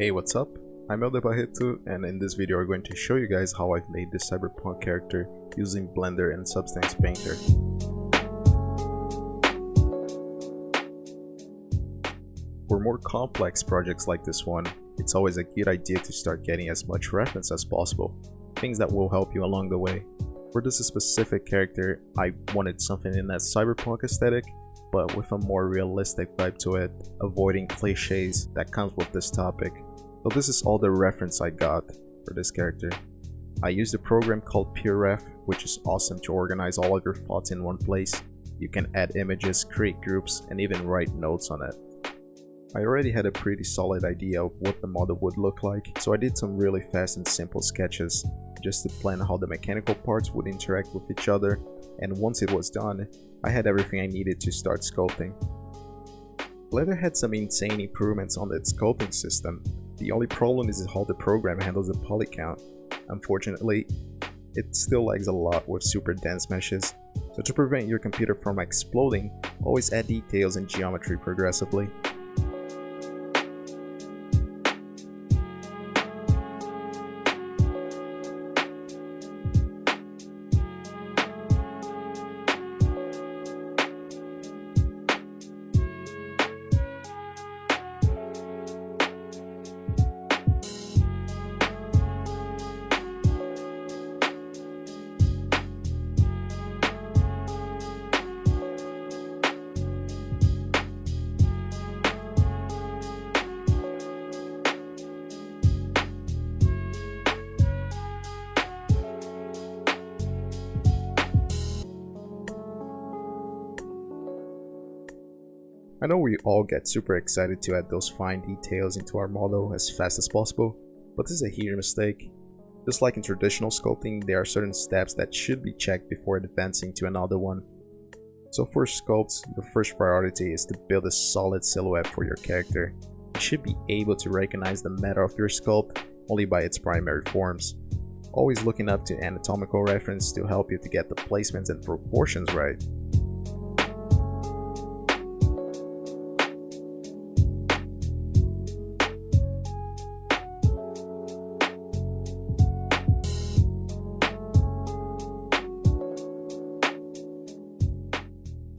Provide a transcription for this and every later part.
Hey, what's up? I'm Eldebahetu, and in this video I'm going to show you guys how I've made this cyberpunk character using Blender and Substance Painter. For more complex projects like this one, it's always a good idea to start getting as much reference as possible, things that will help you along the way. For this specific character, I wanted something in that cyberpunk aesthetic, but with a more realistic vibe to it, avoiding cliches that comes with this topic. So this is all the reference I got for this character. I used a program called PureRef, which is awesome to organize all of your thoughts in one place. You can add images, create groups, and even write notes on it. I already had a pretty solid idea of what the model would look like, so I did some really fast and simple sketches just to plan how the mechanical parts would interact with each other, and once it was done, I had everything I needed to start sculpting. Blender had some insane improvements on its sculpting system. The only problem is how the program handles the poly count. Unfortunately, it still lags a lot with super dense meshes, so to prevent your computer from exploding, always add details and geometry progressively. I know we all get super excited to add those fine details into our model as fast as possible, but this is a huge mistake. Just like in traditional sculpting, there are certain steps that should be checked before advancing to another one. So for sculpts, your first priority is to build a solid silhouette for your character. You should be able to recognize the matter of your sculpt only by its primary forms. Always looking up to anatomical reference to help you to get the placements and proportions right.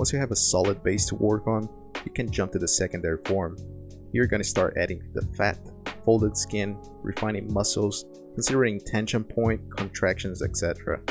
Once you have a solid base to work on, you can jump to the secondary form. You're going to start adding the fat, folded skin, refining muscles, considering tension point, contractions, etc.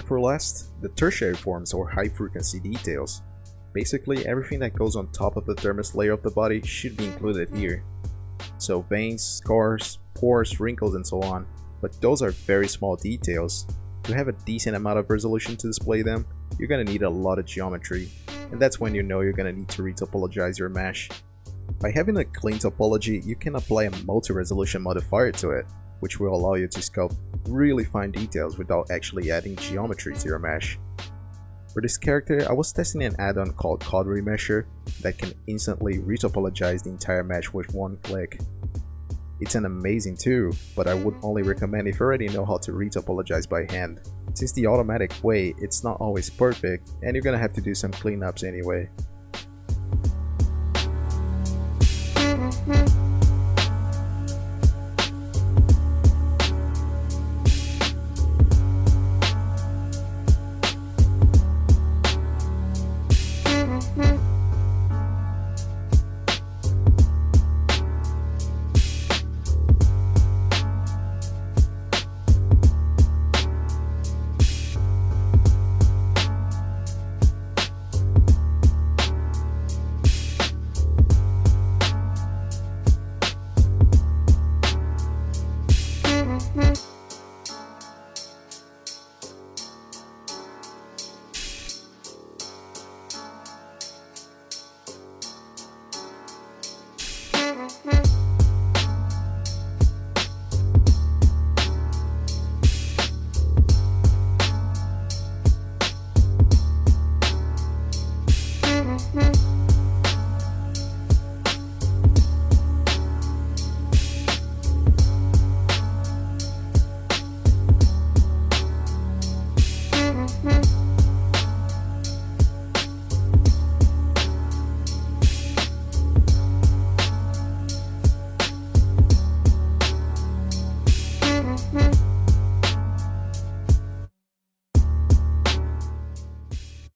And for last, the tertiary forms or high frequency details. Basically everything that goes on top of the dermis layer of the body should be included here. So veins, scars, pores, wrinkles and so on, but those are very small details. To have a decent amount of resolution to display them, you're gonna need a lot of geometry, and that's when you know you're gonna need to retopologize your mesh. By having a clean topology, you can apply a multi-resolution modifier to it, which will allow you to sculpt really fine details without actually adding geometry to your mesh. For this character, I was testing an add-on called Code Remesher that can instantly retopologize the entire mesh with one click. It's an amazing tool, but I would only recommend if you already know how to retopologize by hand, since the automatic way it's not always perfect and you're gonna have to do some cleanups anyway.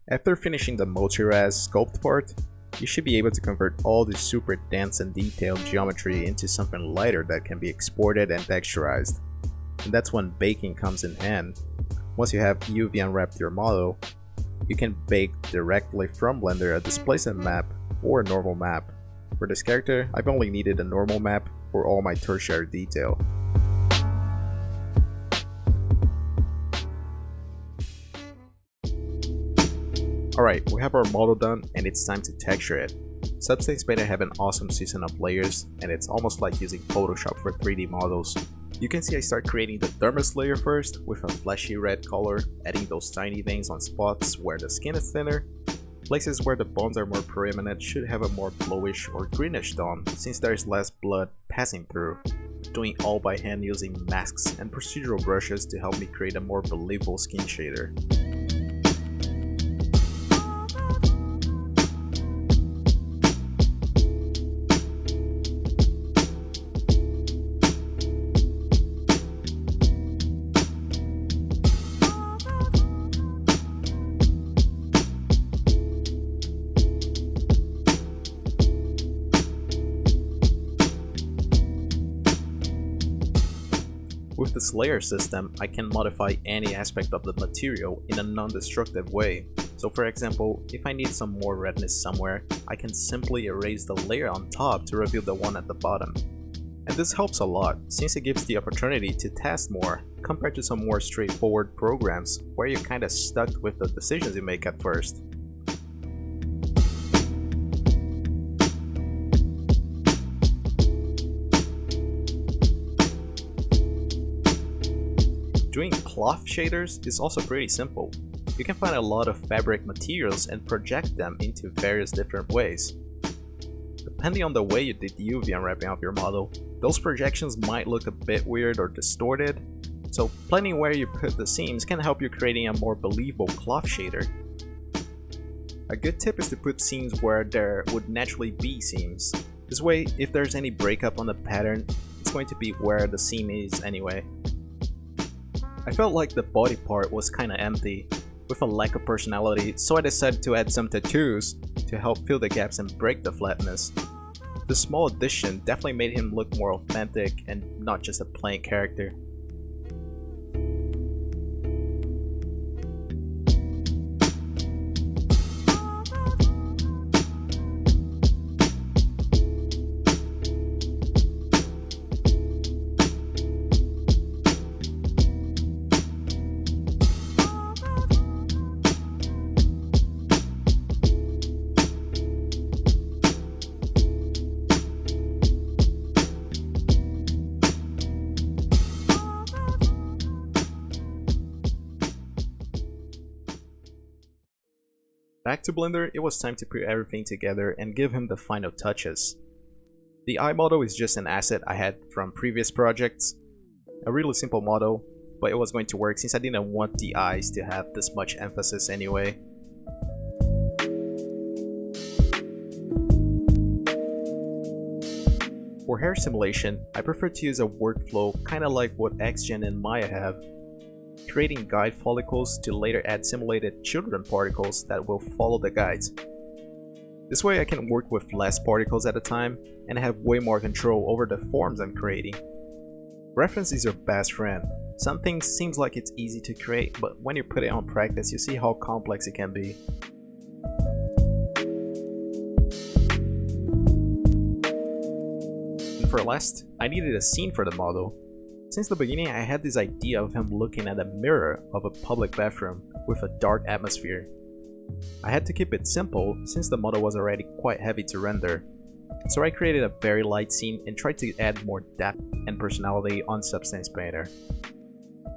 After finishing the multi-res sculpt part, you should be able to convert all this super dense and detailed geometry into something lighter that can be exported and texturized. And that's when baking comes in hand. Once you have UV unwrapped your model, you can bake directly from Blender a displacement map or a normal map. For this character, I've only needed a normal map for all my tertiary detail. Alright, we have our model done and it's time to texture it. Substanc's Beta have an awesome system of layers and it's almost like using Photoshop for 3D models. You can see I start creating the dermis layer first with a fleshy red color, adding those tiny veins on spots where the skin is thinner. Places where the bones are more prominent should have a more bluish or greenish tone since there is less blood passing through. Doing all by hand using masks and procedural brushes to help me create a more believable skin shader. With this layer system, I can modify any aspect of the material in a non-destructive way. So for example, if I need some more redness somewhere, I can simply erase the layer on top to reveal the one at the bottom. And this helps a lot, since it gives the opportunity to test more, compared to some more straightforward programs where you're kinda stuck with the decisions you make at first. Doing cloth shaders is also pretty simple. You can find a lot of fabric materials and project them into various different ways. Depending on the way you did the UV unwrapping of your model, those projections might look a bit weird or distorted, so planning where you put the seams can help you creating a more believable cloth shader. A good tip is to put seams where there would naturally be seams. This way, if there's any breakup on the pattern, it's going to be where the seam is anyway. I felt like the body part was kinda empty, with a lack of personality, so I decided to add some tattoos to help fill the gaps and break the flatness. The small addition definitely made him look more authentic and not just a plain character. Back to Blender, it was time to put everything together and give him the final touches. The eye model is just an asset I had from previous projects. A really simple model, but it was going to work since I didn't want the eyes to have this much emphasis anyway. For hair simulation, I prefer to use a workflow kinda like what XGen and Maya have, creating guide follicles to later add simulated children particles that will follow the guides. This way I can work with less particles at a time and have way more control over the forms I'm creating. Reference is your best friend. Something seems like it's easy to create, but when you put it on practice you see how complex it can be. For last, I needed a scene for the model. Since the beginning I had this idea of him looking at a mirror of a public bathroom with a dark atmosphere. I had to keep it simple since the model was already quite heavy to render. So I created a very light scene and tried to add more depth and personality on Substance Painter.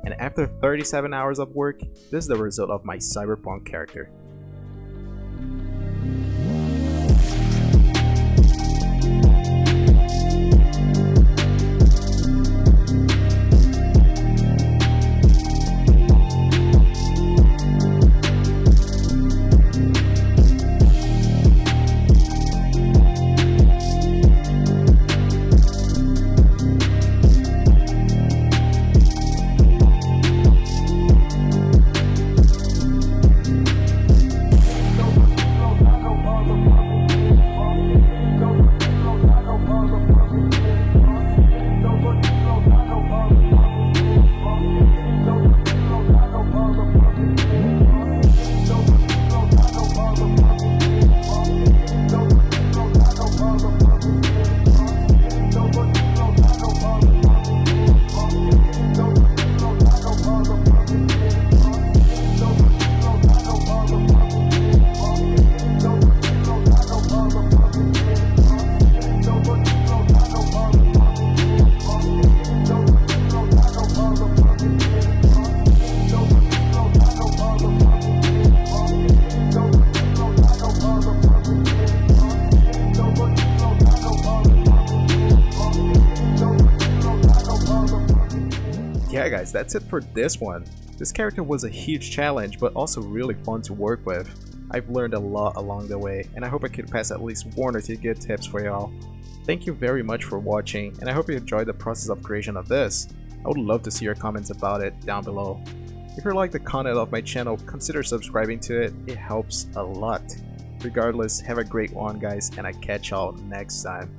And after 37 hours of work, this is the result of my cyberpunk character. Yeah guys, that's it for this one. This character was a huge challenge, but also really fun to work with. I've learned a lot along the way, and I hope I could pass at least 1 or 2 good tips for y'all. Thank you very much for watching, and I hope you enjoyed the process of creation of this. I would love to see your comments about it down below. If you like the content of my channel, consider subscribing to it, it helps a lot. Regardless, have a great one guys, and I catch y'all next time.